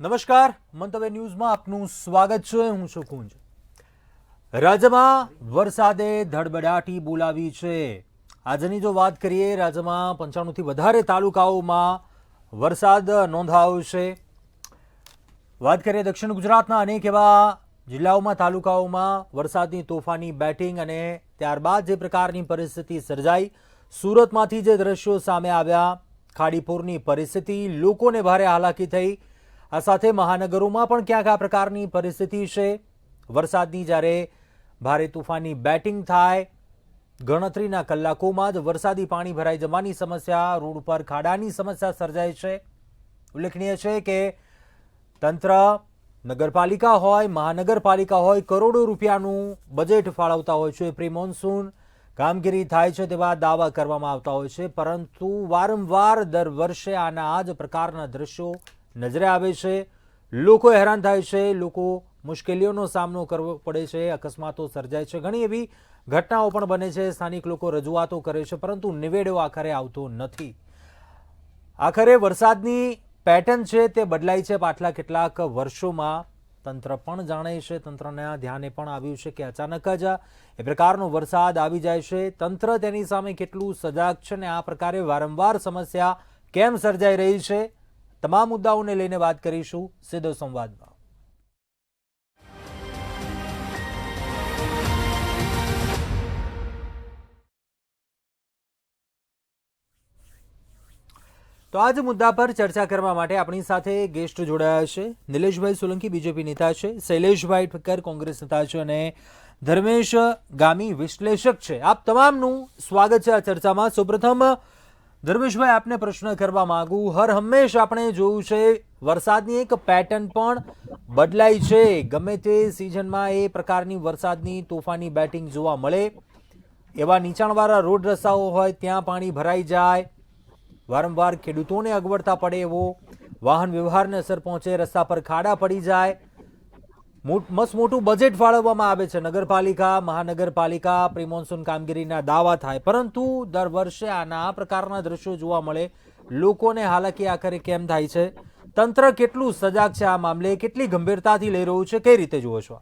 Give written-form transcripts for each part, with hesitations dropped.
નમસ્કાર, મંતવ્ય ન્યૂઝમાં આપનું સ્વાગત છે. હું છું કુંજ. રાજ્યમાં વરસાદે ધડબડાટી બોલાવી છે. આજની જો વાત કરીએ, રાજ્યમાં 95થી વધારે તાલુકાઓમાં વરસાદ નોંધાયો છે. વાત કરીએ દક્ષિણ ગુજરાતના અનેક એવા જિલ્લાઓમાં, તાલુકાઓમાં વરસાદની તોફાની બેટિંગ અને ત્યારબાદ જે પ્રકારની પરિસ્થિતિ સર્જાઈ, સુરતમાંથી જે દ્રશ્યો સામે આવ્યા, ખાડીપુરની પરિસ્થિતિ, લોકોને ભારે હાલાકી થઈ. આ સાથે મહાનગરોમાં પણ ક્યાંક આ પ્રકારની પરિસ્થિતિ છે. વરસાદની જ્યારે ભારે તોફાની બેટિંગ થાય, ગણતરીના કલાકોમાં જ વરસાદી પાણી ભરાઈ જવાની સમસ્યા, રોડ ઉપર ખાડાની સમસ્યા સર્જાય છે. ઉલ્લેખનીય છે કે તંત્ર, નગરપાલિકા હોય, મહાનગરપાલિકા હોય, કરોડો રૂપિયાનું બજેટ ફાળવતા હોય છે. પ્રી મોન્સૂન કામગીરી થાય છે તેવા દાવા કરવામાં આવતા હોય છે, પરંતુ વારંવાર દર વર્ષે આના આ જ પ્રકારના દ્રશ્યો નજરે આવે છે. લોકો હેરાન થાય છે, લોકો મુશ્કેલીઓનો સામનો કરવો પડે છે, અકસ્માતો સર્જાય છે, ઘણી એવી ઘટનાઓ પણ બને છે. સ્થાનિક લોકો રજૂઆતો કરે છે, પરંતુ નિવેડો આખરે આવતો નથી. આખરે વરસાદની પેટર્ન છે તે બદલાઈ છે પાછલા કેટલાક વર્ષોમાં. તંત્ર પણ જાણે છે, તંત્રના ધ્યાને પણ આવ્યું છે કે અચાનક જ એ પ્રકારનો વરસાદ આવી જાય છે. તંત્ર તેની સામે કેટલું સજાગ છે ને આ પ્રકારે વારંવાર સમસ્યા કેમ સર્જાઈ રહી છે, તમામ મુદ્દાઓને લઈને વાત કરીશું સીધો સંવાદમાં. તો આ જ મુદ્દા પર ચર્ચા કરવા માટે આપણી સાથે ગેસ્ટ જોડાયા છે. નિલેશભાઈ સોલંકી બીજેપી નેતા છે, શૈલેષભાઈ ઠક્કર કોંગ્રેસ નેતા છે અને ધર્મેશ ગામી વિશ્લેષક છે. આપ તમામનું સ્વાગત છે આ ચર્ચામાં. સૌપ્રથમ ધર્મેશભાઈ, આપને પ્રશ્ન કરવા માંગુ, હર હંમેશ આપણે જોયું છે વરસાદની એક પેટર્ન પણ બદલાઈ છે. ગમે તે સિઝનમાં એ પ્રકારની વરસાદની તોફાની બેટિંગ જોવા મળે. એવા નીચાણવાળા રોડ રસ્તાઓ હોય ત્યાં પાણી ભરાઈ જાય, વારંવાર ખેડૂતોને અગવડતા પડે એવો વાહન વ્યવહારને અસર પહોંચે, રસ્તા પર ખાડા પડી જાય, મસ્ત મોટું બજેટ ફાળવવામાં આવે છે. નગરપાલિકા, મહાનગરપાલિકા, પ્રી મોન્સૂન કામગીરીના દાવા થાય, પરંતુ દર વર્ષે આના આ પ્રકારના દ્રશ્યો જોવા મળે. લોકોને હાલાકી આખરે કેમ થાય છે? તંત્ર કેટલું સજાગ છે આ મામલે, કેટલી ગંભીરતાથી લઈ રહ્યું છે, કઈ રીતે જુઓ છો?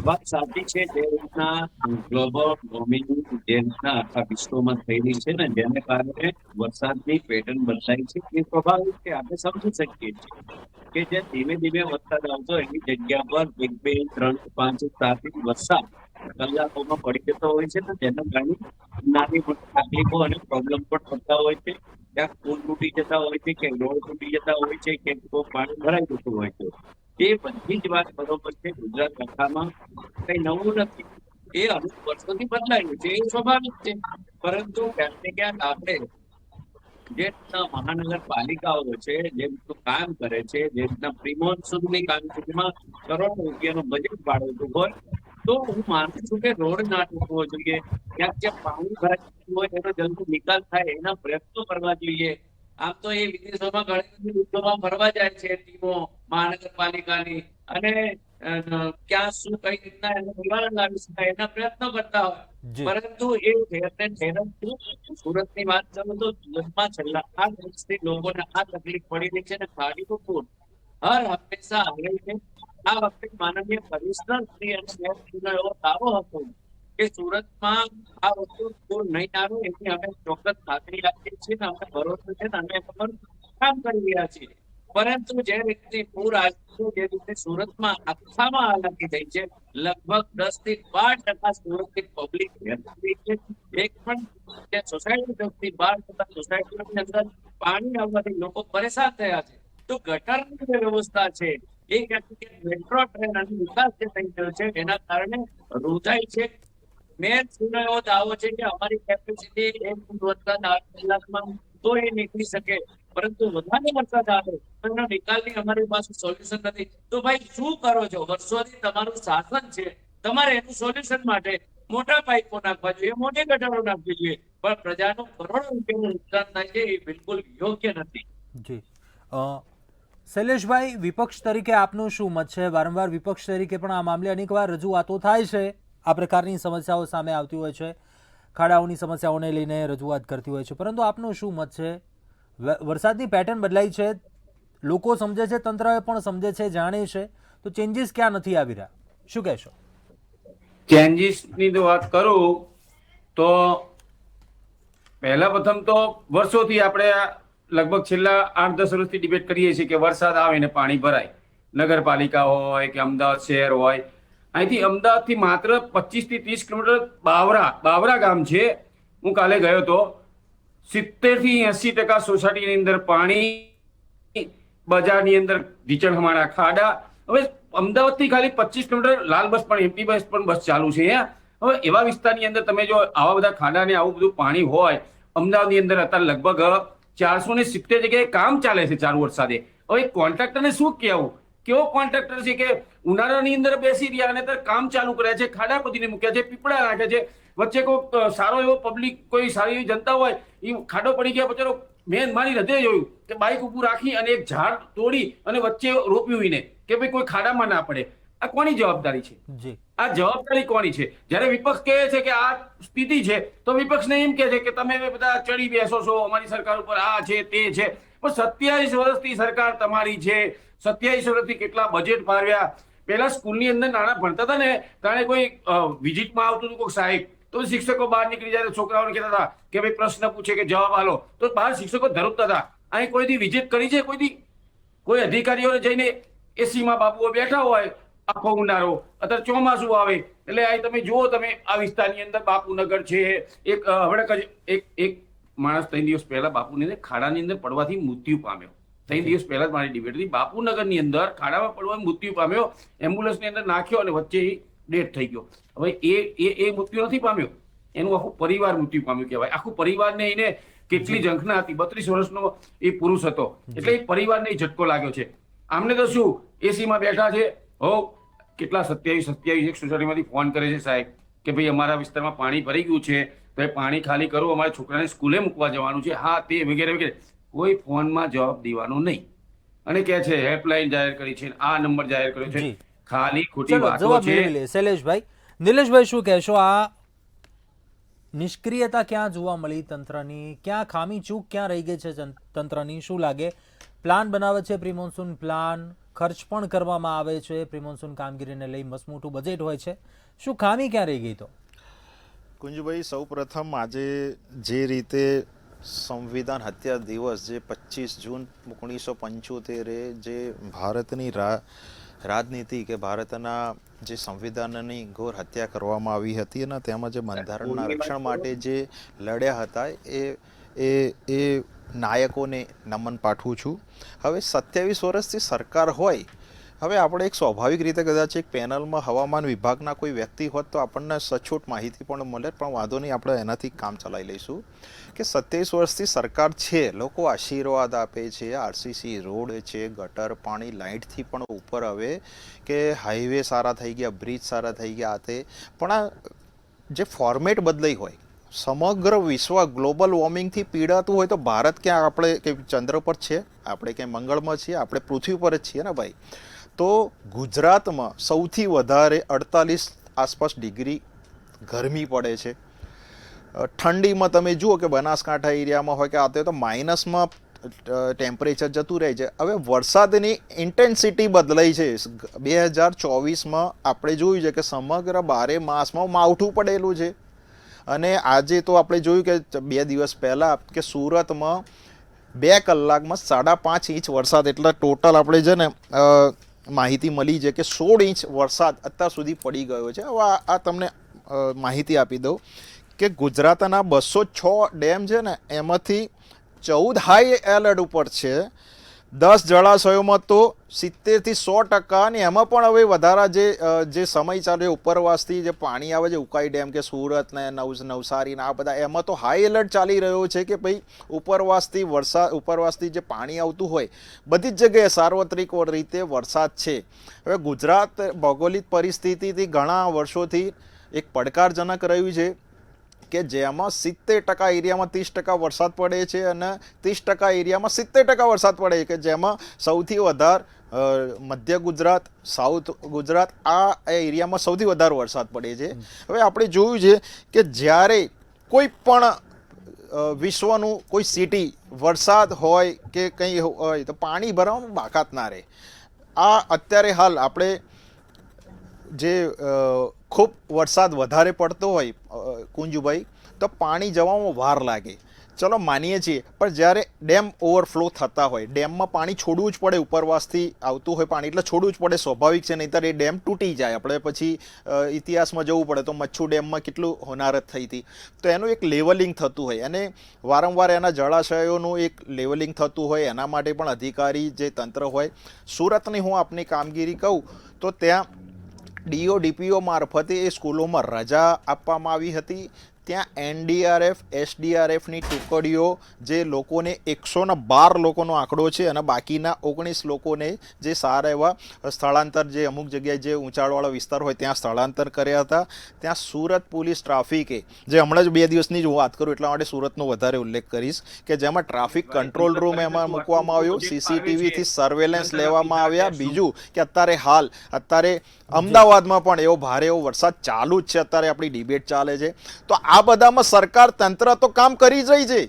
વાત સાચી છે. જે રીતના ગ્લોબલ વોર્મિંગ જે રીતના આખા વિશ્વમાં થયેલી છે ને, જેને કારણે વરસાદની પેટર્ન બદલાઈ છે, એ સ્વાભાવિક છે. આપણે સમજી શકીએ છીએ કે જે ધીમે ધીમે વરસાદ આવતો એની જગ્યા પર 1, 2, 3, 5, 7 ઇંચ વરસાદ કલાકોમાં પડી જતો હોય છે ને, જેના કારણે નાની મોટી તકલીફો અને પ્રોબ્લેમ પણ થતા હોય છે. ક્યાંક પુલ તૂટી જતા હોય છે, કે રોડ તૂટી જતા હોય છે, કે પાણી ભરાઈ જતું હોય છે. એ બધી જ વાત બરોબર છે. ગુજરાત આખામાં કઈ નવું નથી. એ અમુક વર્ષોથી બદલાયું છે, એ સ્વાભાવિક છે. પરંતુ ક્યાંક ને ક્યાંક આપણે જે રીતના મહાનગરપાલિકાઓ છે, જે રીતનું કામ કરે છે, જે રીતના પ્રિમોન્સૂનની કામગીરીમાં કરોડો રૂપિયાનું બજેટ ફાળવતું હોય, તો હું માનું છું કે રોડ ના તૂટવો જોઈએ. ક્યાંક જ્યાં પાણી ભરાઈ જતું હોય એનો જલ્દી નિકાલ થાય એના પ્રયત્નો કરવા જોઈએ. આમ તો એ વિદેશોમાં ઘણી બધી દેશોમાં ફરવા જાય છે ટીમો મહાનગરપાલિકાની, અને ક્યાં શું કઈ રીતના એનું નિવારણ લાવી શકાય એના પ્રયત્નો કરતા હોય. જી, પરંતુ એ સુરતની વાત કરું તો સુરતમાં છેલ્લા 8 વર્ષથી લોકોને આ તકલીફ પડી રહી છે અને ખાડીનું પૂર હર હંમેશા આવે છે. આ વખતે માનનીય કમિશનર શ્રી અને મેયરશ્રીનો એવો દાવો હતો કે સુરતમાં આ વસ્તુ પૂર નહીં આવે એની અમે ચોક્કસ ખાતરી આપીએ છીએ અને અમને ભરોસો છે અને અમે એના પર કામ કરી રહ્યા છીએ. પરંતુ જે રીતે પૂર આવ્યું છે, જે રીતે સુરતમાં આખામાં હાલાકી થઈ છે, લગભગ 10 થી 12% સુરતની પબ્લિક એક પણ જે સોસાયટી 10 થી 12% સોસાયટીની અંદર પાણી આવવાથી લોકો પરેશાન થયા છે. તો ગટરની જે વ્યવસ્થા છે એ ક્યાંક મેટ્રો ટ્રેન અને વિકાસ જે થઈ ગયો છે એના કારણે રોજાઈ છે. મેયરશ્રીનો એવો દાવો છે કે અમારી કેપેસિટી 1 વરસાદ 8 કલાકમાં તો એ નીકળી શકે, પરંતુ વધારે વરસાદ આવે તો એનો નિકાલની અમારી પાસે સોલ્યુશન નથી. તો ભાઈ શું કરો છો? વર્ષોથી તમારું શાસન છે, તમારે એનું સોલ્યુશન માટે મોટા પાઇપો નાખવા જોઈએ, મોટી ગટરો નાખવી જોઈએ, પણ પ્રજાનું કરોડો રૂપિયાનું નુકસાન થાય છે એ બિલકુલ યોગ્ય નથી. જી. શૈલેષભાઈ, વિપક્ષ તરીકે આપનું શું મત છે? વારંવાર વિપક્ષ તરીકે પણ આ મામલે અનેકવાર રજૂઆતો થાય છે. આ પ્રકારની સમસ્યાઓ સામે આવતી હોય છે, ખાડાઓની સમસ્યાઓને લઈને રજૂઆત કરતી હોય છે, પરંતુ આપનું શું મત છે? વરસાદની પેટર્ન બદલાઈ છે, લોકો સમજે છે, તંત્ર પણ સમજે છે, જાણે છે, તો ચેન્જીસ ક્યાં નથી આવી રહ્યા? શું કહેશો? ચેન્જીસની જો વાત કરું તો પહેલા પ્રથમ તો વર્ષોથી આપણે લગભગ છેલ્લા 8-10 વર્ષથી ડિબેટ કરીએ છીએ કે વરસાદ આવે ને પાણી ભરાય. નગરપાલિકા હોય કે અમદાવાદ શહેર હોય, અહીંથી અમદાવાદથી માત્ર 25 થી 30 કિલોમીટર બાવરા ગામ છે. હું કાલે ગયો તો 70 થી 80% સોસાયટીની અંદર પાણી, બજારની અંદર ઢીચણમાળા ખાડા. હવે અમદાવાદથી ખાલી 25 કિલોમીટર લાલ બસ પણ, એમપી બસ પણ બસ ચાલુ છે અહીંયા. હવે એવા વિસ્તારની અંદર તમે જો આવા બધા ખાડા ને આવું બધું પાણી હોય, અમદાવાદની અંદર અત્યારે લગભગ 470 જગ્યાએ કામ ચાલે છે ચાલુ વરસાદે. હવે કોન્ટ્રાક્ટરને શું કહેવું? કેવો કોન્ટ્રાક્ટર છે કે ઉનાળાની અંદર બેસી રહ્યા અને ત્યારે કામ ચાલુ કર્યા છે, ખાડા ખોદીને મૂક્યા છે, પીપળા નાખ્યા છે, વચ્ચે કોઈ સારો એવો પબ્લિક, કોઈ સારી એવી જનતા હોય, એ ખાડો પડી ગયા બચારો, મેં મારી હૃદય જોયું કે બાઇક ઊભું રાખી અને એક ઝાડ તોડી અને વચ્ચે રોપ્યું એને કે ભાઈ કોઈ ખાડામાં ના પડે. આ કોની જવાબદારી છે? આ જવાબદારી કોની છે? જ્યારે વિપક્ષ કહે છે કે આ સ્થિતિ છે, તો વિપક્ષને એમ કહે છે કે તમે બધા ચડી બેસો છો અમારી સરકાર ઉપર, આ છે તે છે. પણ 27 વર્ષથી સરકાર તમારી છે. 27 વર્ષથી કેટલા બજેટ ફાળવ્યા. પહેલા સ્કૂલની અંદર નાના ભણતા હતા ને, ત્યારે કોઈ વિઝિટમાં આવતું હતું કોઈ સાહેબ, તો શિક્ષકો બહાર નીકળી જાય, છોકરાઓને કહેતા હતા કે ભાઈ પ્રશ્ન પૂછે કે જવાબ આલો, તો બહાર શિક્ષકો ધરપતા હતા. અહીં કોઈ દી વિઝિટ કરી છે? કોઈ અધિકારીઓને જઈને એસીમાં બાબુઓ બેઠા હોય, આખો ઉનાળો, અત્યારે ચોમાસું આવે એટલે અહીં તમે જુઓ, તમે આ વિસ્તારની અંદર બાપુનગર છે, એક હમણાં એક માણસ 3 દિવસ પહેલા બાપુને ખાડાની અંદર પડવાથી મૃત્યુ પામ્યો. 3 દિવસ પહેલા જ મારી ડિબેટ હતી. બાપુનગરની અંદર ખાડામાં પડવા મૃત્યુ પામ્યો, એમ્બ્યુલન્સની અંદર નાખ્યો અને વચ્ચે ડેથ થઈ ગયો. હવે એ મૃત્યુ નથી પામ્યો, એનું આખું પરિવાર મૃત્યુ પામ્યું કહેવાય. આખું પરિવારને એને કેટલી ઝંખના હતી. 32 વર્ષનો એ પુરુષ હતો, એટલે એ પરિવારને ઝટકો લાગ્યો છે. આમને તો શું, એસીમાં બેઠા છે. હો કેટલા 27 એક સોસાયટીમાંથી ફોન કરે છે સાહેબ કે ભાઈ અમારા વિસ્તારમાં પાણી ભરી ગયું છે, તો એ પાણી ખાલી કરો, અમારા છોકરાને સ્કૂલે મૂકવા જવાનું છે, હા તે વગેરે વગેરે. કોઈ ફોનમાં જવાબ દેવાનો નહીં અને કહે છે હેલ્પલાઇન જાહેર કરી છે, આ નંબર જાહેર કર્યો છે. ખાલી ખોટી વાતો છે. શૈલેષભાઈ, નિલેશભાઈ શું કહેશો? આ નિષ્ક્રિયતા ક્યાં જોવા મળી તંત્રની? ક્યાં ખામી ચૂક ક્યાં રહી ગઈ છે તંત્રની? શું લાગે? પ્લાન બનાવે છે, પ્રી મોન્સૂન પ્લાન, ખર્ચ પણ કરવામાં આવે છે, પ્રી મોન્સૂન કામગીરીને લઈ મસમોટું બજેટ હોય છે, શું ખામી ક્યાં રહી ગઈ? તો કુંજભાઈ, સૌ પ્રથમ આજે જે રીતે સંવિધાન હત્યા દિવસ, જે 25 જૂન 1975 જે ભારતની રાજનીતિ કે ભારતના જે સંવિધાનની ઘોર હત્યા કરવામાં આવી હતી અને તેમાં જે બંધારણના રક્ષણ માટે જે લડ્યા હતા એ નાયકોને નમન પાઠવું છું. હવે 27 વર્ષથી સરકાર હોય, હવે આપણે એક સ્વાભાવિક રીતે કદાચ એક પેનલમાં હવામાન વિભાગના કોઈ વ્યક્તિ હોત તો આપણને સચોટ માહિતી પણ મળે, પણ વાંધો નહીં, આપણે એનાથી કામ ચલાવી લઈશું. કે 27 વર્ષથી સરકાર છે, લોકો આશીર્વાદ આપે છે, આરસીસી રોડ છે, ગટર પાણી લાઇટથી પણ ઉપર હવે કે હાઈવે સારા થઈ ગયા, બ્રિજ સારા થઈ ગયા, તે પણ આ જે ફોર્મેટ બદલાઈ હોય, સમગ્ર વિશ્વ ગ્લોબલ વોર્મિંગથી પીડાતું હોય તો ભારત ક્યાં, આપણે કે ચંદ્ર પર છે, આપણે ક્યાં મંગળમાં છીએ, આપણે પૃથ્વી પર જ છીએ ને ભાઈ. તો ગુજરાતમાં સૌથી વધારે 48 આસપાસ ડિગ્રી ગરમી પડે છે. ઠંડીમાં તમે જુઓ કે બનાસકાંઠા એરિયામાં હોય કે આતે તો માઇનસમાં ટેમ્પરેચર જતું રહે છે. હવે વરસાદની ઇન્ટેન્સિટી બદલાઈ છે. 2024માં આપણે જોયું છે કે સમગ્ર 12 માસમાં માવઠું પડેલું છે. અને આજે તો આપણે જોયું કે 2 દિવસ પહેલાં કે સુરતમાં 2 કલાકમાં 5.5 ઇંચ વરસાદ, એટલે ટોટલ આપણે છે ને માહિતી મળી છે કે 16 ઇંચ વરસાદ અત્યાર સુધી પડી ગયો છે. હવે આ તમને માહિતી આપી દઉં કે ગુજરાતના 206 ડેમ છે ને, એમાંથી 14 હાઈ એલર્ટ ઉપર છે. 10 જળાશયોમાં તો 70 થી 100%, અને એમાં પણ હવે વધારા જે સમય ચાલે ઉપરવાસથી જે પાણી આવે છે, ઉકાઈ ડેમ કે સુરત ને નવસારી ને આ બધા, એમાં તો હાઈ એલર્ટ ચાલી રહ્યો છે કે ભાઈ ઉપરવાસથી જે પાણી આવતું હોય બધી જ જગ્યાએ સાર્વત્રિક રીતે વરસાદ છે. હવે ગુજરાત ભૌગોલિક પરિસ્થિતિથી ઘણા વર્ષોથી એક પડકારજનક રહ્યું છે કે જેમાં 70% એરિયામાં 30% વરસાદ પડે છે અને 30% એરિયામાં 70% વરસાદ પડે છે, કે જેમાં સૌથી વધારે મધ્ય ગુજરાત, સાઉથ ગુજરાત, આ એરિયામાં સૌથી વધારે વરસાદ પડે છે. હવે આપણે જોયું છે કે જ્યારે કોઈ પણ વિશ્વનું કોઈ સિટી વરસાદ હોય કે કંઈ હોય તો પાણી ભરવામાં બાકાત ના રહે. આ અત્યારે હાલ આપણે જે ખૂબ વરસાદ વધારે પડતો હોય કુંજુભાઈ, તો પાણી જવામાં વાર લાગે, ચલો માનીએ છીએ, પણ જ્યારે ડેમ ઓવરફ્લો થતા હોય, ડેમમાં પાણી છોડવું જ પડે, ઉપરવાસથી આવતું હોય પાણી એટલે છોડવું જ પડે, સ્વાભાવિક છે, નહીંતર એ ડેમ તૂટી જાય. આપણે પછી ઇતિહાસમાં જવું પડે તો મચ્છુ ડેમમાં કેટલું હોનારત થઈ હતી. તો એનું એક લેવલિંગ થતું હોય અને વારંવાર એના જળાશયોનું એક લેવલિંગ થતું હોય, એના માટે પણ અધિકારી જે તંત્ર હોય. સુરતની હું આપની કામગીરી કહું તો ત્યાં DO મારફતે એ સ્કૂલોમાં રજા આપવામાં આવી હતી. ત્યાં NDRF SDRFની ટુકડીઓ જે લોકોને 112 લોકોનો આંકડો છે અને બાકીના 19 લોકોને જે સારા એવા સ્થળાંતર, જે અમુક જગ્યાએ જે ઊંચાણવાળો વિસ્તાર હોય ત્યાં સ્થળાંતર કર્યા હતા. ત્યાં સુરત પોલીસ ટ્રાફિકે, જે હમણાં જ 2 દિવસની જ વાત કરું એટલા માટે સુરતનો વધારે ઉલ્લેખ કરીશ, કે જેમાં ટ્રાફિક કંટ્રોલ રૂમ એમાં મૂકવામાં આવ્યો, CCTVથી સર્વેલન્સ લેવામાં આવ્યા. બીજું કે અત્યારે અમદાવાદમાં પણ એવો ભારે એવો વરસાદ ચાલુ જ છે, અત્યારે આપણી ડિબેટ ચાલે છે. તો આ બધામાં સરકાર તંત્ર તો કામ કરી જ રહી છે.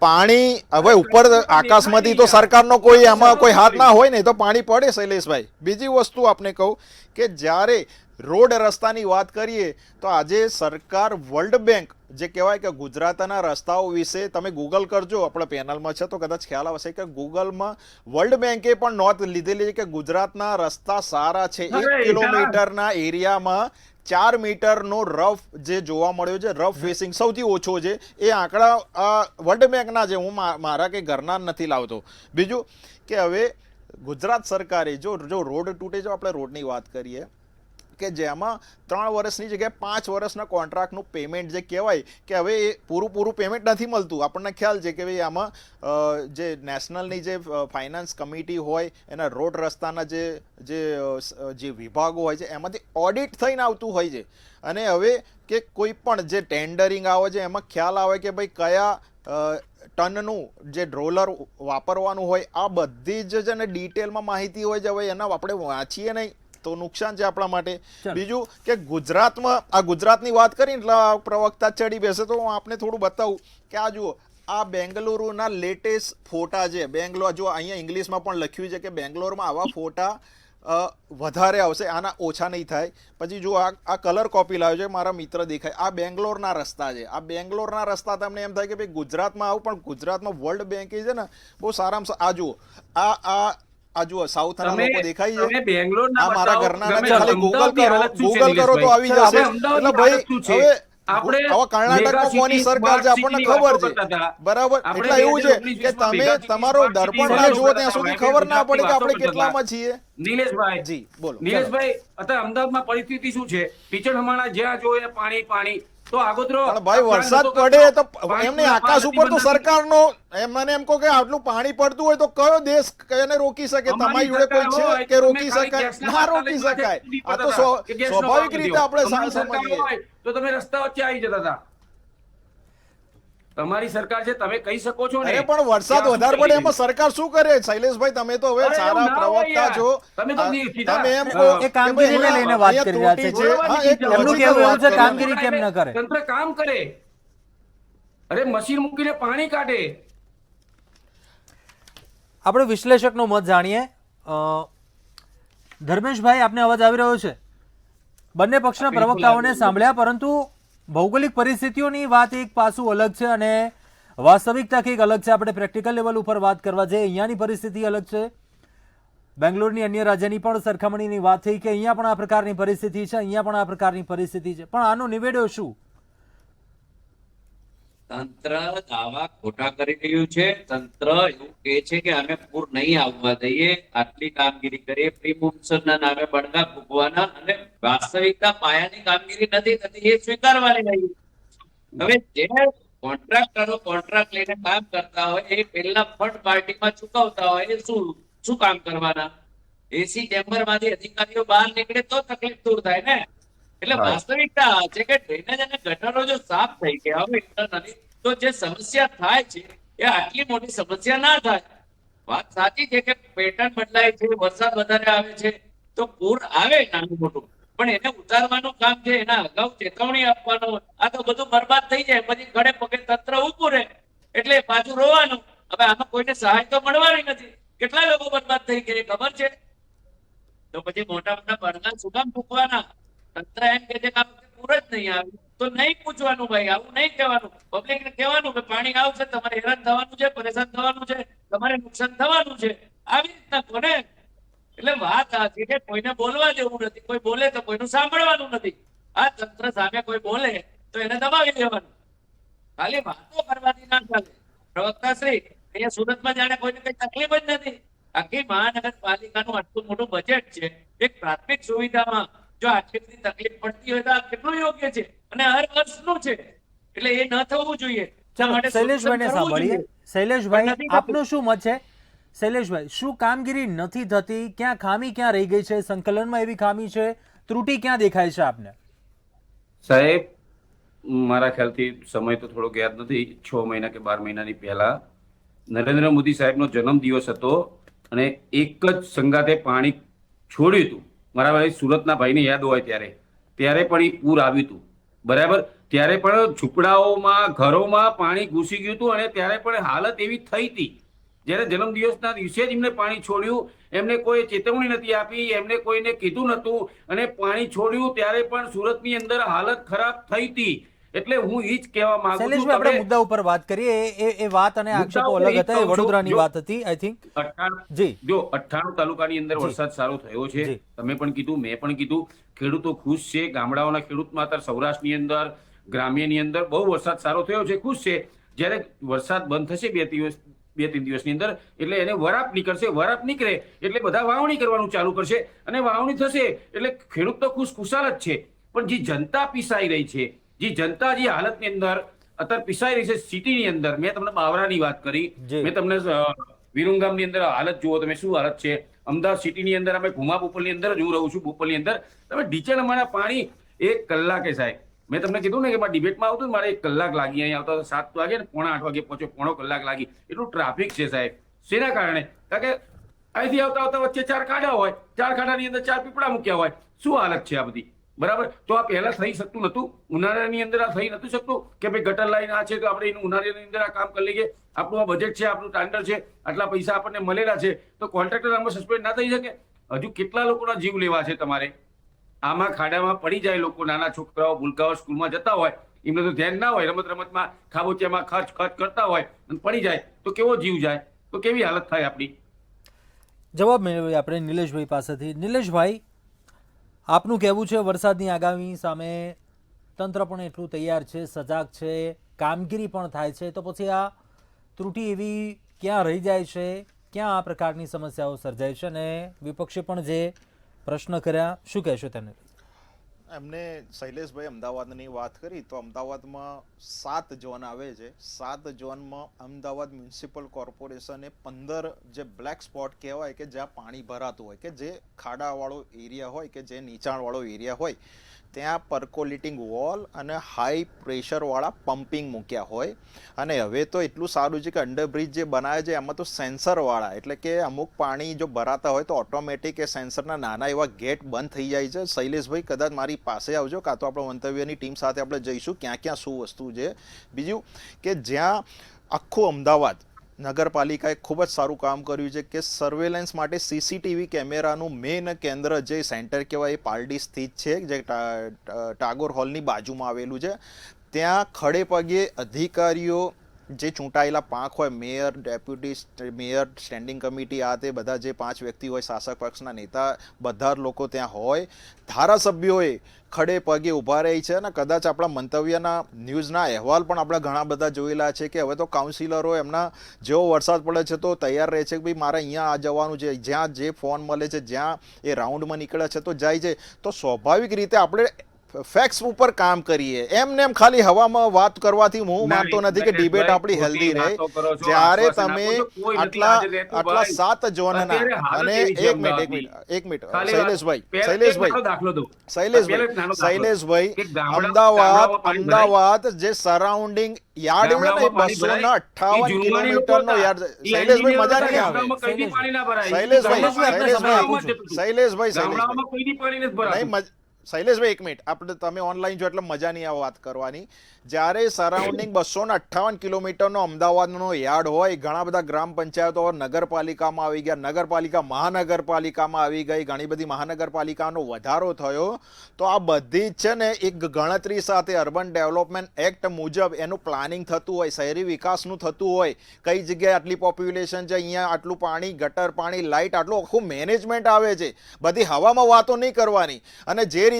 પાણી હવે ઉપર આકાશમાંથી તો સરકારનો કોઈ એમાં કોઈ હાથ ના હોય ને, તો પાણી પડે શૈલેષભાઈ. બીજી વસ્તુ આપને કહું કે જ્યારે રોડ રસ્તાની વાત કરીએ તો આજે સરકાર વર્લ્ડ બેંક, જે કહેવાય કે ગુજરાતના રસ્તાઓ વિશે તમે ગૂગલ કરજો, આપણા પેનલમાં છે તો કદાચ ખ્યાલ આવશે કે ગૂગલમાં વર્લ્ડ બેંકે પણ નોંધ લીધેલી છે કે ગુજરાતના રસ્તા સારા છે. 1 કિલોમીટરના એરિયામાં 4 મીટરનો રફ જે જોવા મળ્યો છે, રફ ફેસિંગ સૌથી ઓછો છે. એ આંકડા વર્લ્ડ બેંકના છે, હું મારા કે ઘરના નથી લાવતો. બીજું કે હવે ગુજરાત સરકારે જો રોડ તૂટે, જો આપણે રોડની વાત કરીએ કે જેમાં 3 વર્ષની જગ્યાએ 5 વર્ષના કોન્ટ્રાક્ટનું પેમેન્ટ જે કહેવાય કે હવે એ પૂરું પેમેન્ટ નથી મળતું. આપણને ખ્યાલ છે કે ભાઈ આમાં જે નેશનલની જે ફાઇનાન્સ કમિટી હોય એના રોડ રસ્તાના જે વિભાગો હોય છે એમાંથી ઓડિટ થઈને આવતું હોય છે. અને હવે કે કોઈ પણ જે ટેન્ડરિંગ આવે છે એમાં ખ્યાલ આવે કે ભાઈ કયા ટનનું જે રોલર વાપરવાનું હોય, આ બધી જ છે ને ડિટેલમાં માહિતી હોય છે. હવે એના આપણે વાંચીએ નહીં તો નુકસાન છે આપણા માટે. બીજું કે ગુજરાતમાં, આ ગુજરાતની વાત કરીને એટલે પ્રવક્તા ચડી બેસે તો હું આપને થોડું બતાવું કે આ જુઓ, આ બેંગલુરુના લેટેસ્ટ ફોટા છે. બેંગ્લોર જો અહીંયા ઇંગ્લિશમાં પણ લખ્યું છે કે બેંગ્લોરમાં આવા ફોટા વધારે આવશે, આના ઓછા નહીં થાય. પછી જો આ કલર કોપી લાવ્યો છે, મારા મિત્ર દેખાય, આ બેંગ્લોરના રસ્તા છે. આ બેંગ્લોરના રસ્તા તમને એમ થાય કે ભાઈ ગુજરાતમાં આવું, પણ ગુજરાતમાં વર્લ્ડ બેંક છે ને બહુ સારામાં આ જુઓ, આ જુઓ સાઉથના લોકો દેખાય છે. આ મારા ઘરના ખાલી ગૂગલ કરો તો આવી જશે. એટલે ભાઈ હવે આવા કર્ણાટકમાં કોની સરકાર છે આપણને ખબર છે, બરાબર? એટલે એવું છે કે તમે તમારો દર્પણ ના જુઓ ત્યાં સુધી ખબર ના પડે કે આપણે કેટલામાં છીએ. નિલેશભાઈ જી બોલો. નિલેશભાઈ, અત્યારે અમદાવાદમાં પરિસ્થિતિ શું છે? ટીચર હમાણા જ્યાં જોઈએ પાણી તો આગોતરો ભાઈ વરસાદ પડે તો એમને આકાશ ઉપર તો સરકારનો મને એમ કહો કે આટલું પાણી પડતું હોય તો કયો દેશ એને રોકી શકે? તમારી જોડે કોઈ છે કે રોકી શકાય? ના રોકી શકાય. આ તો સ્વાભાવિક રીતે આપણે સમજીએ. તો તમે રસ્તા વચ્ચે આવી જતા હતા. તમારી સરકાર છે, તમે કહી શકો છો ને. અરે પણ વરસાદ વધારે પડે એમાં સરકાર શું કરે? શૈલેષભાઈ તમે તો હવે સારા પ્રવક્તા છો, તમે એમ કહો એ કામગીરીને લઈને વાત કરી રહ્યા છે. એમનું કહેવું એવું છે કામગીરી કેમ ન કરે? તંત્ર કામ કરે. અરે મશીન મૂકીને પાણી કાઢે. આપણે વિશ્લેષકનો મત જાણીએ. ધર્મેશભાઈ, આપને અવાજ આવી રહ્યો છે? બંને પક્ષના પ્રવક્તાઓને સાંભળ્યા, પરંતુ ભૌગોલિક પરિસ્થિતિઓની વાત એક પાસું અલગ છે અને વાસ્તવિકતા કંઈક અલગ છે. આપણે પ્રેક્ટિકલ લેવલ ઉપર વાત કરવા જઈએ, અહીંયાની પરિસ્થિતિ અલગ છે. બેંગ્લોરની અન્ય રાજ્યની પણ સરખામણીની વાત થઈ કે અહીંયા પણ આ પ્રકારની પરિસ્થિતિ છે, અહીંયા પણ આ પ્રકારની પરિસ્થિતિ છે, પણ આનો નિવેડો શું? તંત્ર દાવા ખોટા કરી રહ્યું છે. તંત્ર એવું કહે છે કે અમે પૂર નહીં આવવા દઈએ, આટલી કામગીરી કરીએ, પ્રી મોન્સૂનના નામે બળગા ફૂંકવાના, અને વાસ્તવિકતા પાયાની કામગીરી નથી થતી એ સ્વીકારવાની રહી. હવે જે કોન્ટ્રાક્ટરો કોન્ટ્રાક્ટ લઈને કામ કરતા હોય એ પહેલા થર્ડ પાર્ટીમાં ચૂકવતા હોય, એ શું કામ કરવાના? એસી ચેમ્બર માંથી અધિકારીઓ બહાર નીકળે તો તકલીફ દૂર થાય ને. એટલે વાસ્તવિકતા છે કે ડ્રેનેજ અને ગટરો જો સાફ થઈ ગયા હોય ઇન્ટરનલી તો જે સમસ્યા થાય છે એ આટલી મોટી સમસ્યા ના થાય. વાત સાચી છે કે પેટર્ન બદલાય છે, વરસાદ વધારે આવે છે તો પૂર આવે નાનું મોટું, પણ એને ઉતારવાનું કામ છે, એના અગાઉ ચેતવણી આપવાનો. આ તો બધું બરબાદ થઈ જાય પછી ખડે પગે તંત્ર ઉભું રહે એટલે પાછું રોવાનું. હવે આમાં કોઈને સહાય તો મળવાની નથી. કેટલા લોકો બરબાદ થઈ ગયા એ ખબર છે? તો પછી મોટા મોટા ભરણા શું કામ ફૂંકવાના? તંત્ર એમ કે છે કે આ વખતે પૂર જ નહીં આવ્યું તો નહીં પૂછવાનું ભાઈ, આવું નહીં કહેવાનું. પબ્લિકને કહેવાનું કે પાણી આવશે, તમારે હેરાન થવાનું છે, પરેશાન થવાનું છે, તમારે નુકસાન થવાનું છે. આવી રીતના કોને? એટલે વાત આ છે કે કોઈને બોલવા જેવું નથી. કોઈ બોલે તો કોઈનું સાંભળવાનું નથી. આ તંત્ર સામે કોઈ બોલે તો એને દબાવી દેવાનું. ખાલી વાતો કરવાથી ના ચાલે. પ્રવક્તા શ્રી, અહીંયા સુરતમાં જાણે કોઈને કઈ તકલીફ જ નથી. આખી મહાનગરપાલિકાનું આટલું મોટું બજેટ છે, એક પ્રાથમિક સુવિધામાં જો આટલી બધી તકલીફ પડતી હોય તો આ કેટલું યોગ્ય છે અને હર વર્ષનું છે. એટલે એ ન થવું જોઈએ. ચાલો માટે શૈલેષભાઈને કરવું સાંભળીએ. જોઈએ. શૈલેષભાઈ, પણ નથી થતું. આપનો શું મત છે? શૈલેષભાઈ, શું કામગીરી નથી થતી? ક્યાં ખામી ક્યાં રહી ગઈ છે? સંકલનમાં એવી ખામી છે? ત્રુટિ ક્યાં દેખાય છે આપને? સાહેબ, મારા ખ્યાલથી સમય તો થોડો યાદ નથી, 6 મહિના કે 12 મહિનાની પહેલા નરેન્દ્ર મોદી સાહેબનો જન્મદિવસ હતો અને એક જ સંગાતે પાણી છોડ્યું હતું. મારા ભાઈ સુરતના ભાઈને યાદ હોય ત્યારે પણ એ પૂર આવ્યું હતું, બરાબર? ત્યારે પણ ઝૂંપડાઓમાં, ઘરોમાં પાણી ઘૂસી ગયું હતું અને ત્યારે પણ હાલત એવી થઈ હતી. જ્યારે જન્મદિવસના દિવસે જ એમને પાણી છોડ્યું, એમને કોઈ ચેતવણી નથી આપી, એમને કોઈને કીધું નતું અને પાણી છોડ્યું ત્યારે પણ સુરતની અંદર હાલત ખરાબ થઈ હતી. એટલે હું એ જ કહેવા માંગુ છું. શૈલેષભાઈ, આપણે મુદ્દા ઉપર વાત કરીએ. એ વાત અને આક્ષેપો અલગ હતા. એ વડોદરાની વાત હતી, આઈ થિંક. જી. જો 98 તાલુકાની અંદર વરસાદ સારો થયો છે, જી. તમે પણ કીધું, મેં પણ કીધું, ખેડૂતો ખુશ છે. ગામડાઓના ખેડૂતમાં અત્યારે સૌરાષ્ટ્રની અંદર, ગ્રામ્યની અંદર બહુ વરસાદ સારો થયો છે, ખુશ છે. જ્યારે વરસાદ બંધ થશે 2-3 દિવસની અંદર, એટલે એને વરાપ નીકળશે. વરાપ નીકળે એટલે બધા વાવણી કરવાનું ચાલુ કરશે અને વાવણી થશે એટલે ખેડૂત તો ખુશાલ જ છે. પણ જે જનતા પીસાઈ રહી છે, જે જનતા જે હાલતની અંદર અત્યારે પીસાઈ રહી છે સિટીની અંદર, મેં તમને બાવરાની વાત કરી, જી. મેં તમને વિરંગામની અંદર હાલત જુઓ તમે, શું હાલત છે. અમદાવાદ સિટીની અંદર, અમે ભૂમા બોપલની અંદર જ હું રહું છું, બોપલની અંદર તમે ઢીચણ અમારા પાણી 1 કલાકે, સાહેબ મેં તમને કીધું ને કે મારા ડિબેટમાં આવતું મારે 1 કલાક લાગી, અહીંયા આવતા 7 વાગે ને 7:45 વાગે પહોંચ્યો, 1.5 કલાક લાગી. એટલું ટ્રાફિક છે સાહેબ. શેના કારણે? કારણ કે અહીંથી આવતા વચ્ચે 4 ખાડા હોય, 4 ખાડાની અંદર 4 પીપળા મૂક્યા હોય. શું હાલત છે આ બધી, બરાબર? તો આ પહેલા થઈ શકતું નતું, ઉનાળાની અંદર આ થઈ નતું શકતું કે ભાઈ ગટર લાઈન આ છે તો આપણે ઉનાળાની અંદર આ કામ કરી લઈએ, આપણું આ બજેટ છે, આપણું ટાંડર છે, આટલા પૈસા આપણને મળેલા છે, તો કોન્ટ્રાક્ટર આમાં સસ્પેન્ડ ના થઈ શકે? હજુ કેટલા લોકોના જીવ લેવા છે તમારે? આમાં ખાડામાં પડી જાય લોકો, નાના છોકરાઓ, ભૂલકાઓ સ્કૂલમાં જતા હોય, એમને તો ધ્યાન ના હોય, રમતમાં ખાબોચિયામાં ખર્ચ કરતા હોય અને પડી જાય તો કેવો જીવ જાય, તો કેવી હાલત થાય આપણી? જવાબ મેળવીએ આપણે નિલેશભાઈ પાસેથી. નિલેશભાઈ, આપનું કહેવું છે વરસાદની આગામી સામે તંત્ર પણ એટલું તૈયાર છે, સજાગ છે, કામગીરી પણ થાય છે, તો પછી આ ત્રુટિ એવી ક્યાં રહી જાય છે? ક્યાં આ પ્રકારની સમસ્યાઓ સર્જાય છે? અને વિપક્ષે પણ જે પ્રશ્ન કર્યા, શું કહેશો તેને? એમને શૈલેષભાઈ અમદાવાદની વાત કરી તો અમદાવાદમાં 7 ઝોન આવે છે. 7 ઝોનમાં અમદાવાદ મ્યુનિસિપલ કોર્પોરેશને 15 જે બ્લેક સ્પોટ કહેવાય કે જ્યાં પાણી ભરાતું હોય, કે જે ખાડાવાળો એરિયા હોય, કે જે નીચાણવાળો એરિયા હોય, ત્યાં પર્કોલેટિંગ વોલ અને હાઈ પ્રેશરવાળા પમ્પિંગ મૂક્યા હોય. અને હવે તો એટલું સારું છે કે અંડરબ્રિજ જે બનાવે છે એમાં તો સેન્સરવાળા, એટલે કે અમુક પાણી જો ભરાતા હોય તો ઓટોમેટિક એ સેન્સરના નાના એવા ગેટ બંધ થઈ જાય છે. શૈલેષભાઈ, કદાચ મારી પાસે આવજો, કાં તો આપણે મંતવ્યની ટીમ સાથે આપણે જઈશું ક્યાં ક્યાં શું વસ્તુ છે. બીજું કે જ્યાં આખું અમદાવાદ નગરપાલિકાએ ખૂબ જ સારું કામ કર્યું છે કે સર્વેલન્સ માટે સીસીટીવી કેમેરાનું મેઇન કેન્દ્ર જે સેન્ટર કહેવાય એ પાલડી સ્થિત છે, જે ટાગોર હોલની બાજુમાં આવેલું છે. ત્યાં ખડે પગે અધિકારીઓ જે ચૂંટાયેલા પાંખ હોય, mayor, deputy mayor, standing committee, આ તે બધા જે 5 વ્યક્તિ હોય, શાસક પક્ષના નેતા, બધા લોકો ત્યાં હોય. ધારાસભ્યોએ ખડે પગે ઊભા રહી છે અને કદાચ આપણા મંતવ્યના ન્યૂઝના અહેવાલ પણ આપણે ઘણા બધા જોયેલા છે કે હવે તો કાઉન્સિલરો એમના જેવો વરસાદ પડે છે તો તૈયાર રહે છે કે ભાઈ મારે અહીંયા આ જવાનું છે, જ્યાં જે ફોન મળે છે, જ્યાં એ રાઉન્ડમાં નીકળે છે તો જાય છે. તો સ્વાભાવિક રીતે આપણે ફેક્ટ્સ ઉપર કામ કરીએ. એમને એમ ખાલી હવામાં વાત કરવાથી હું માનતો નથી કે ડિબેટ આપણી હેલ્ધી રહે. જ્યારે તમે આટલા 7 ઝોનના અને એક મિનિટ શૈલેષભાઈ અમદાવાદ જે સરાઉન્ડિંગ યાર્ડ હોય ને 258 કિલોમીટરનો યાર્ડ. શૈલેષભાઈ મજા નહીં આવે. શૈલેષભાઈ શૈલેષભાઈ એક મિનિટ, આપણે તમે ઓનલાઈન જો એટલે મજા નહીં આવે વાત કરવાની. જ્યારે સરાઉન્ડિંગ 258 કિલોમીટરનો અમદાવાદનો યાર્ડ હોય, ઘણા બધા ગ્રામ પંચાયતો નગરપાલિકામાં આવી ગયા, નગરપાલિકા મહાનગરપાલિકામાં આવી ગઈ, ઘણી બધી મહાનગરપાલિકાનો વધારો થયો, તો આ બધી જ છે ને એક ગણતરી સાથે અર્બન ડેવલપમેન્ટ એક્ટ મુજબ એનું પ્લાનિંગ થતું હોય, શહેરી વિકાસનું થતું હોય, કઈ જગ્યાએ આટલી પોપ્યુલેશન છે, અહીંયા આટલું પાણી, ગટર પાણી, લાઇટ, આટલું આખું મેનેજમેન્ટ આવે છે. બધી હવામાં વાતો નહીં કરવાની. અને જે રીતે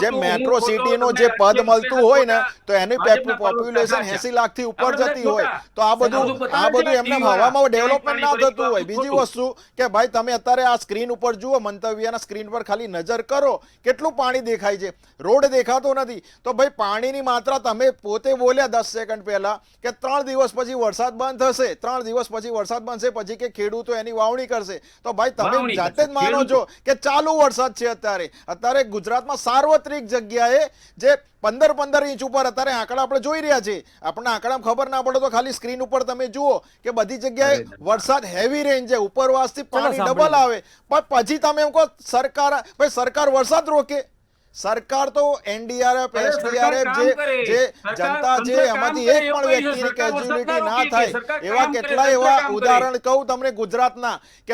જે મેટ્રો સિટીનો જે પદ મળતું હોય ને, તો એની પોપ્યુલેશન 80 લાખથી ઉપર જતી હોય, તો આ બધું એમને હવામાં ડેવલપમેન્ટ ના થતું હોય. બીજી વસ્તુ કે ભાઈ તમે અત્યારે આ સ્ક્રીન ઉપર જુઓ, મંતવ્યના સ્ક્રીન પર ખાલી નજર કરો, કેટલું પાણી દેખાય છે, રોડ દેખાતો નથી. તો ભાઈ પાણીની માત્રા, તમે પોતે બોલ્યા 10 સેકન્ડ પહેલા કે 3 દિવસ પછી વરસાદ બંધ થશે, 3 દિવસ પછી વરસાદ બનશે, પછી કે ખેડૂતો એની વાવણી કરશે. તો ભાઈ તમે જાતે જ માનો છો કે ચાલુ વરસાદ છે અત્યારે ગુજરાતમાં સાર્વત્રિક જગ્યાએ જે 15 ઇંચ ઉપર અત્યારે આંકડા આપણે જોઈ રહ્યા છે. આપણને આંકડામાં ખબર ના પડે તો ખાલી સ્ક્રીન ઉપર તમે જુઓ કે બધી જગ્યાએ વરસાદ હેવી રેન્જ છે, ઉપરવાસથી પાણી ડબલ આવે. પણ પછી તમે એમ કહો સરકાર વરસાદ રોકે. સરકાર તો NDRF, SDRF જે જનતા છે એમાંથી એક પણ વ્યક્તિની કેઝ્યુઅલિટી ના થાય એવા કેટલા એવા ઉદાહરણ કહું તમને ગુજરાતના, કે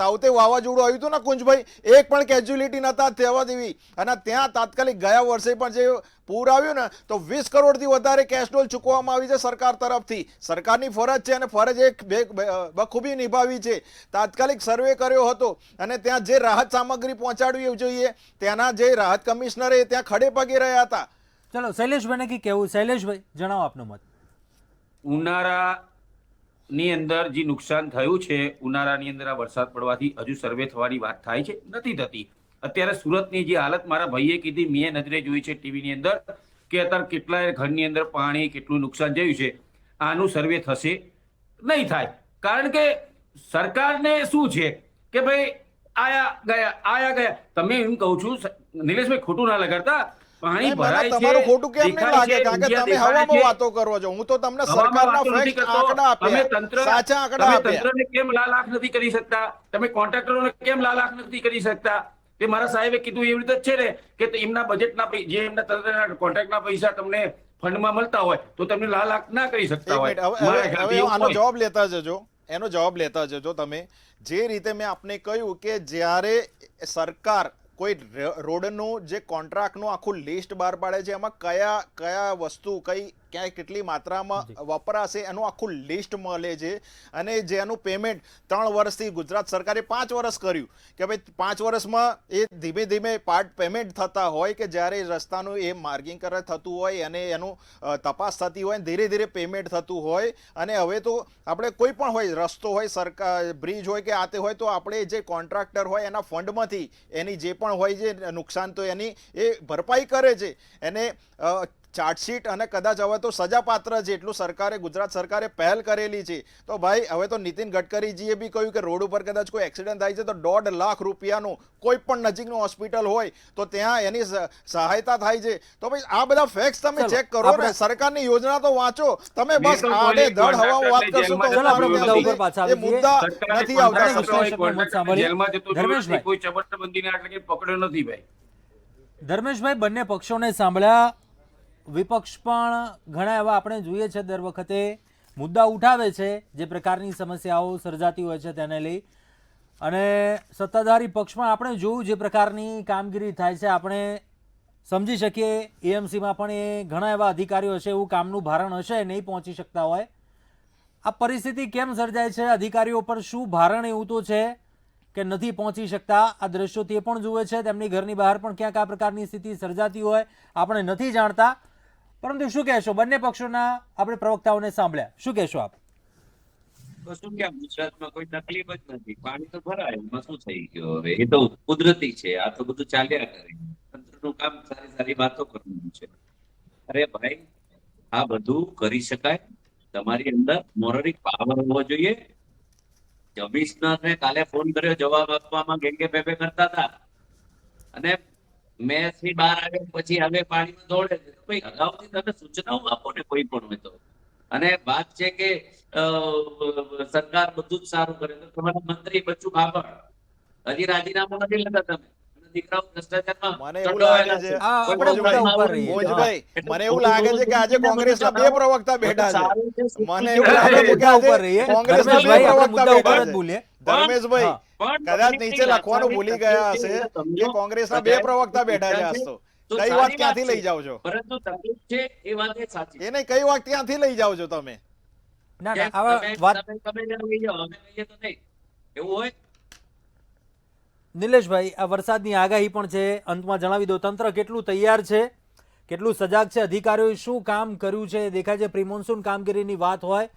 તાવતે વાવાઝોડું આવ્યું હતું ને કુંજભાઈ, એક પણ કેઝ્યુઅલિટી નતા થવા દેવી. અને ત્યાં તાત્કાલિક ગયા વર્ષે પણ જે પૂર આવ્યું ને, તો 20 કરોડથી વધારે કેશડોલ ચૂકવવામાં આવી છે સરકાર તરફથી. સરકારની ફરજ છે અને ફરજ એક બખૂબી નિભાવી છે. તાત્કાલિક સર્વે કર્યો હતો અને ત્યાં જે રાહત સામગ્રી પહોંચાડવી જોઈએ ત્યાંના જે રાહત કમિશનરે ત્યાં ખડે પગે રહ્યા હતા. ચલો શૈલેષભાઈને કી કહેવું? શૈલેષભાઈ જણાવો આપનો મત. ઉનાળાની અંદર જે નુકસાન થયું છે, ઉનાળાની અંદર આ વરસાદ પડવાથી હજુ સર્વે થવાની વાત થાય છે, નથી થતી. અત્યારે સુરતની જે હાલત મારા ભાઈએ કીધી, મેં નજરે જોઈ છે ટીવીની અંદર, કે અત્યારે કેટલાય ઘરની અંદર પાણી, કેટલું નુકસાન થયું છે. આનું સર્વે થશે નહીં થાય, કારણ કે સરકારને શું છે કે ભાઈ આયા ગયા. તમે એમ કહું છું નિલેશભાઈ, ખોટું ના લગાડતા, પાણી ભરાય છે, તમારું ખોટું કેમ નહીં લાગે? કારણ કે તમે હવામાં વાતો કરો છો. હું તો તમને સરકારના ફેક્ટ આંકડા આપ્યા, સાચા આંકડા આપ્યા. તંત્રને કેમ લાલાખ નથી કરી શકતા? તમે કોન્ટ્રાક્ટરોને કેમ લાલાખ નથી કરી શકતા? તે મારા સાહેબે કીધું એવી રીતે છે ને કે એમના બજેટના જે એમના તંત્રના કોન્ટ્રાક્ટના પૈસા તમને ફંડમાં મળતા હોય તો તમને લાલાખ ના કરી શકતા હોય. આનો જવાબ લેતા જજો, એનો જવાબ લેતા જજો તમે. જે રીતે મેં આપને કહ્યું કે જ્યારે સરકાર કોઈ રોડનું જે કોન્ટ્રાક્ટનું આખું લિસ્ટ બહાર પાડે છે, એમાં કયા વસ્તુ ક્યાંય કેટલી માત્રામાં વપરાશે એનું આખું લિસ્ટ મળે છે. અને જેનું પેમેન્ટ 3 વર્ષથી ગુજરાત સરકારે 5 વર્ષ કર્યું કે ભાઈ 5 વર્ષમાં એ ધીમે ધીમે પાર્ટ પેમેન્ટ થતા હોય, કે જ્યારે રસ્તાનું એ માર્કિંગ થતું હોય અને એનું તપાસ થતી હોય, ધીરે ધીરે પેમેન્ટ થતું હોય. અને હવે તો આપણે કોઈ પણ હોય, રસ્તો હોય, સરકાર બ્રિજ હોય કે આતે હોય, તો આપણે જે કોન્ટ્રાક્ટર હોય એના ફંડમાંથી એની જે પણ હોય છે નુકસાન, તો એની એ ભરપાઈ કરે છે. એને ચાર્જશીટ અને કદાચ હવે તો સજાપાત્ર છે એટલું ગુજરાત સરકારે પહેલ કરેલી છે. તો ભાઈ હવે તો નીતિન ગડકરીજીએ બી કહ્યું કે રોડ ઉપર કદાચ કોઈ એક્સિડન્ટ થાય છે તો 1.5 લાખ રૂપિયાનું કોઈ પણ નજીકનું હોસ્પિટલ હોય તો ત્યાં એની સહાયતા થાય છે. તો ભાઈ આ બધા ફેક્ટ્સ તમે ચેક કરો ને, સરકારની યોજના તો વાંચો. તમે બસ આડે ધડ હવામાં વાત કરશો તો એ મુદ્દા નથી આવતા. કોઈ ચબરબંધીને આટલે પકડ્યો નથી ભાઈ. ધર્મેશભાઈ, બંને પક્ષોને સાંભળ્યા. વિપક્ષ પણ ઘણા એવા આપણે જોઈએ છે દર વખતે મુદ્દા ઉઠાવે છે જે પ્રકારની સમસ્યાઓ સર્જાતી હોય છે તેને લઈ, અને સત્તાધારી પક્ષમાં આપણે જોયું જે પ્રકારની કામગીરી થાય છે આપણે સમજી શકીએ. એએમસીમાં પણ એ ઘણા એવા અધિકારીઓ હશે, એવું કામનું ભારણ હશે, નહીં પહોંચી શકતા હોય. આ પરિસ્થિતિ કેમ સર્જાય છે? અધિકારીઓ પર શું ભારણ એવું તો છે કે નથી પહોંચી શકતા? આ દ્રશ્યો તે પણ જુએ છે, તેમની ઘરની બહાર પણ ક્યાંક આ પ્રકારની સ્થિતિ સર્જાતી હોય, આપણે નથી જાણતા. પરંતુ શું કહેશો? બંને પક્ષોના આપણે પ્રવક્તાઓને સાંભળ્યા, શું કહેશો આપ? શું કેમ ગુજરાતમાં કોઈ તકલીફ જ નથી, પાણી તો ભરાય, એમાં શું થઈ ગયો? હવે એ તો કુદરતી છે, આ તો બધું ચાલ્યા કરે. તંત્રનું કામ સારી વાતો કરવાનું છે. અરે ભાઈ, આ બધું કરી શકાય. તમારી અંદર મોરલી પાવર હોવો જોઈએ. કમિશનરને કાલે ફોન કર્યો, જવાબ આપવામાં ગેંગે પેપે કરતા હતા, અને મેં થી બહાર આવ્યા પછી હવે પાણીમાં દોડે છે. ભાઈ અગાઉથી તમે સૂચનાઓ આપો ને કોઈ પણ હોય તો. અને વાત છે કે સરકાર બધું જ સારું કરે, તો તમારા મંત્રી બચ્ચું ખાબડ હજી રાજીનામું નથી લેતા તમે. દીકરાઓ ભ્રષ્ટાચારમાં મને એવું ચંડોવાયેલા લાગે છે, આ કોઈ આપણે પણ મુદ્દા ઉપર પ્રકારમાં રહીએ. મોંજભાઈ, એટલે મને એવું લાગે છે કે આજે કોંગ્રેસના બે પ્રવક્તા બેઠા છે. સારું છે, મને એવું લાગે છે કે મુદ્દા ઉપર આજે રહીએ. કોંગ્રેસના બે ધર્મેશભાઈ, આપણે પ્રવક્તા મુદ્દા ઉપર બેઠા જ છે. બોલીએ. ધર્મેશભાઈ, હા. પણ કદાચ તમને નીચે કઈ લખવાનું ભૂલી વાંચવાની ગયા તકલીફ હશે છે, કે કોંગ્રેસના બે પ્રવક્તા બેઠા છે આજ તો. તો કઈ સારી વાત ક્યાંથી છે. લઈ જાઓ છો? પરંતુ તકલીફ છે એ વાત એ સાચી છે. એ નહીં, કઈ વાત ક્યાંથી લઈ જાઓ છો તમે? ના કેમ ના આવા તમે- વાત તમે લઈ જાઓ, અમે લઈએ તો નહીં. એવું હોય નિલેશભાઈ, આ વરસાદની આગાહી પણ છે, અંતમાં જણાવી દો તંત્ર કેટલું તૈયાર છે, કેટલું સજાગ છે, અધિકારીઓએ શું કામ કર્યું છે. દેખાય છે પ્રી મોન્સૂન કામગીરીની વાત હોય,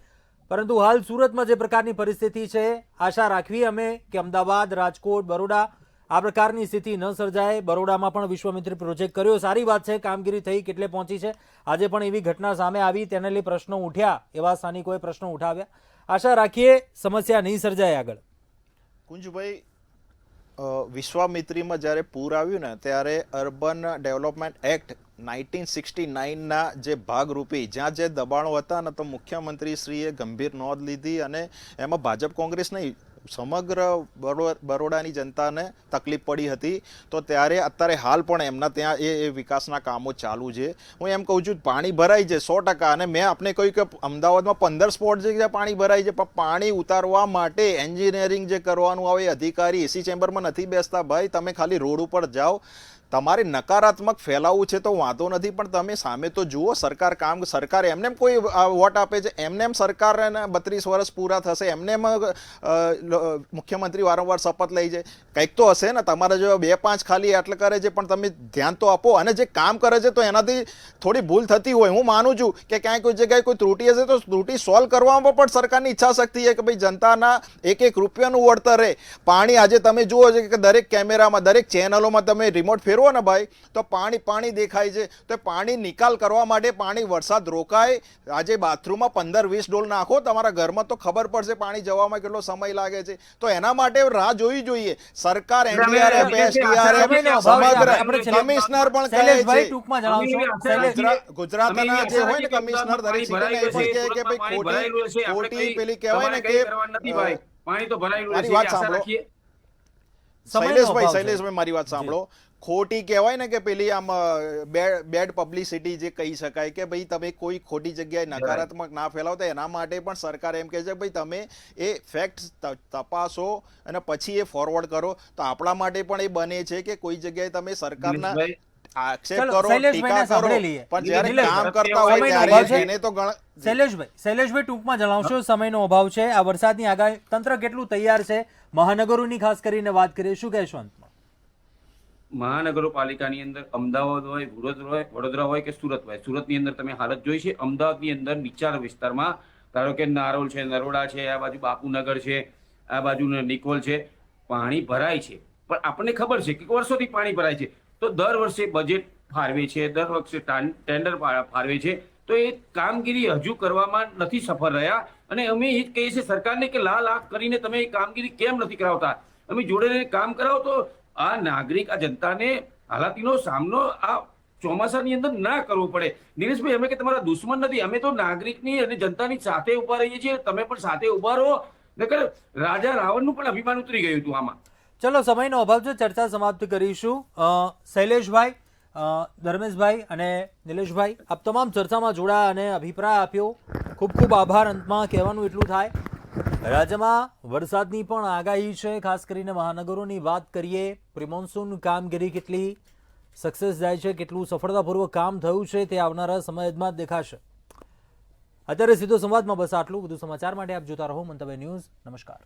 પરંતુ હાલ સુરતમાં જે પ્રકારની પરિસ્થિતિ છે, આશા રાખવી અમે કે અમદાવાદ, રાજકોટ, બરોડા આ પ્રકારની સ્થિતિ ન સર્જાય. બરોડામાં પણ વિશ્વામિત્રી પ્રોજેક્ટ કર્યો, સારી વાત છે, કામગીરી થઈ, કેટલે પહોંચી છે. આજે પણ એવી ઘટના સામે આવી, તેને લઈ પ્રશ્નો ઉઠ્યા, એવા સ્થાનિકોએ પ્રશ્નો ઉઠાવ્યા. આશા રાખીએ સમસ્યા નહીં સર્જાય આગળ. કુંજભાઈ, વિશ્વામિત્રીમાં જ્યારે પૂર આવ્યું ને ત્યારે અર્બન ડેવલપમેન્ટ એક્ટ 1969ના જે ભાગરૂપે જ્યાં જે દબાણો હતા ને તો મુખ્યમંત્રીશ્રીએ ગંભીર નોંધ લીધી અને એમાં ભાજપ કોંગ્રેસ નહીં સમગ્ર બરોડાની જનતાને તકલીફ પડી હતી. તો ત્યારે અત્યારે હાલ પણ એમના ત્યાં એ વિકાસના કામો ચાલુ છે. હું એમ કહું છું પાણી ભરાય છે 100%, અને મેં આપને કહ્યું કે અમદાવાદમાં 15 સ્પોટ છે જ્યાં પાણી ભરાય છે, પણ પાણી ઉતારવા માટે એન્જિનિયરિંગ જે કરવાનું આવે એ અધિકારી એસી ચેમ્બરમાં નથી બેસતા. ભાઈ તમે ખાલી રોડ ઉપર જાઓ, તમારે નકારાત્મક ફેલાવવું છે તો વાંધો નથી, પણ તમે સામે તો જુઓ સરકાર કામ. સરકાર એમને કોઈ વોટ આપે છે, એમને સરકારને 32 વર્ષ પૂરા થશે, એમને મુખ્યમંત્રી વારંવાર શપથ લે છે. કંઈક તો હશે ને, તમારે જો 2-5 ખાલી એટલે કરે છે, પણ તમે ધ્યાન તો આપો. અને જે કામ કરે છે તો એનાથી થોડી ભૂલ થતી હોય, હું માનું છું કે ક્યાંય કોઈ જગ્યાએ કોઈ ત્રુટિ હશે તો ત્રુટિ સોલ્વ કરવામાં પણ સરકારની ઈચ્છા શક્તિ છે કે ભાઈ જનતાના એક રૂપિયાનું વળતર રહે. પાણી આજે તમે જુઓ છો કે દરેક કેમેરામાં, દરેક ચેનલોમાં તમે રિમોટ ફેરવો ને ભાઈ તો પાણી દેખાય છે. તો પાણી નિકાલ કરવા માટે પાણી વરસાદ રોકાય. આજે બાથરૂમમાં 15-20 ડોલ નાખો તમારા ઘરમાં તો ખબર પડશે પાણી જવામાં કેટલો સમય લાગે છે. તો એના માટે રાહ જોવી જોઈએ. સરકાર એનડીઆરએફ, એસડીઆરએફ, સમગ્ર કમિશનર પણ કહે શૈલેષભાઈ, છે, ટૂંકમાં જણાવશો. ગુજરાતના જે હોય ને કમિશનર દરેક સિટીના એ પણ કહે કે ભાઈ ખોટી પેલી કહેવાય ને કે પાણી તો ભરાયેલું મારી છે. વાત આશા સાંભળો. રાખીએ. શૈલેષભાઈ મારી વાત સાંભળો. ખોટી કહેવાય ને કે પેલી આમ બેડ પબ્લિસિટી જે કહી શકાય કે ભાઈ તમે કોઈ ખોટી જગ્યાએ નકારાત્મક ના ફેલાવો. તો એના માટે પણ સરકાર એમ કહે છે ભાઈ તમે એ ફેક્ટ તપાસો અને પછી એ ફોરવર્ડ કરો. તો આપણા માટે પણ એ બને છે કે કોઈ જગ્યાએ તમે સરકારના આક્ષેપ ચલો, કરો, શૈલેષભાઈને ટીકા કરો, સાંભળી લઈએ. પણ જ્યારે નિલેશભાઈ, કામ કરતા હોય સમયનો ત્યારે અભાવ છે. એને તો શૈલેષભાઈ ટૂંકમાં જણાવશો, સમયનો અભાવ છે. આ વરસાદની આગાહી તંત્ર કેટલું તૈયાર છે, મહાનગરોની ખાસ કરીને વાત કરીએ, શું કહેશો અંતમાં? મહાનગરપાલિકાની અંદર અમદાવાદ હોય, વડોદરા હોય કે સુરત હોય, સુરતની અંદર તમે હાલત જોઈ છે. અમદાવાદની અંદર નીચાણ વિસ્તારમાં ધારો કે નારોલ છે, નરોડા છે, આ બાજુ બાપુનગર છે, આ બાજુ નિકોલ છે, પાણી ભરાય છે. પણ આપણને ખબર છે કે વર્ષોથી પાણી ભરાય છે. તો દર વર્ષે બજેટ ફાળવે છે, દર વર્ષે ટેન્ડર ફાળવે છે. તો એ કામગીરી હજુ કરવામાં નથી સફળ રહ્યા. અને અમે એ જ કહીએ છીએ સરકારને કે લાખ કરીને તમે એ કામગીરી કેમ નથી કરાવતા? અમે જોડે કામ કરાવો તો આ નાગરિક, આ જનતાને હાલાકીનો સામનો આ ચોમાસાની અંદર ના કરવો પડે. નિલેશભાઈ, અમે કે તમારા દુશ્મન નથી, અમે તો નાગરિકની અને જનતાની સાથે ઉભા રહીએ છીએ. તમે પણ સાથે ઉભા રહો. નકર રાજા રાવણનું પણ અભિમાન ઉતરી ગયું હતું આમાં. ચલો, સમયનો અભાવ છે, ચર્ચા સમાપ્ત કરીશું. શૈલેષભાઈ, ધર્મેશભાઈ અને નિલેશભાઈ, આપ તમામ ચર્ચામાં જોડાયા અને અભિપ્રાય આપ્યો, ખૂબ ખૂબ આભાર. અંતમાં કહેવાનું એટલું થાય, રાજ્યમાં વરસાદની પણ આગાહી છે. ખાસ કરીને મહાનગરોની વાત કરીએ, પ્રિમોન્સૂન કામગીરી કેટલી સક્સેસ જાય છે, કેટલું સફળતાપૂર્વક કામ થયું છે, તે આવનારા સમયમાં જ દેખાશે. અત્યારે સીધો સંવાદમાં બસ આટલું. વધુ સમાચાર માટે આપ જોતા રહો મંતવ્ય ન્યૂઝ. નમસ્કાર.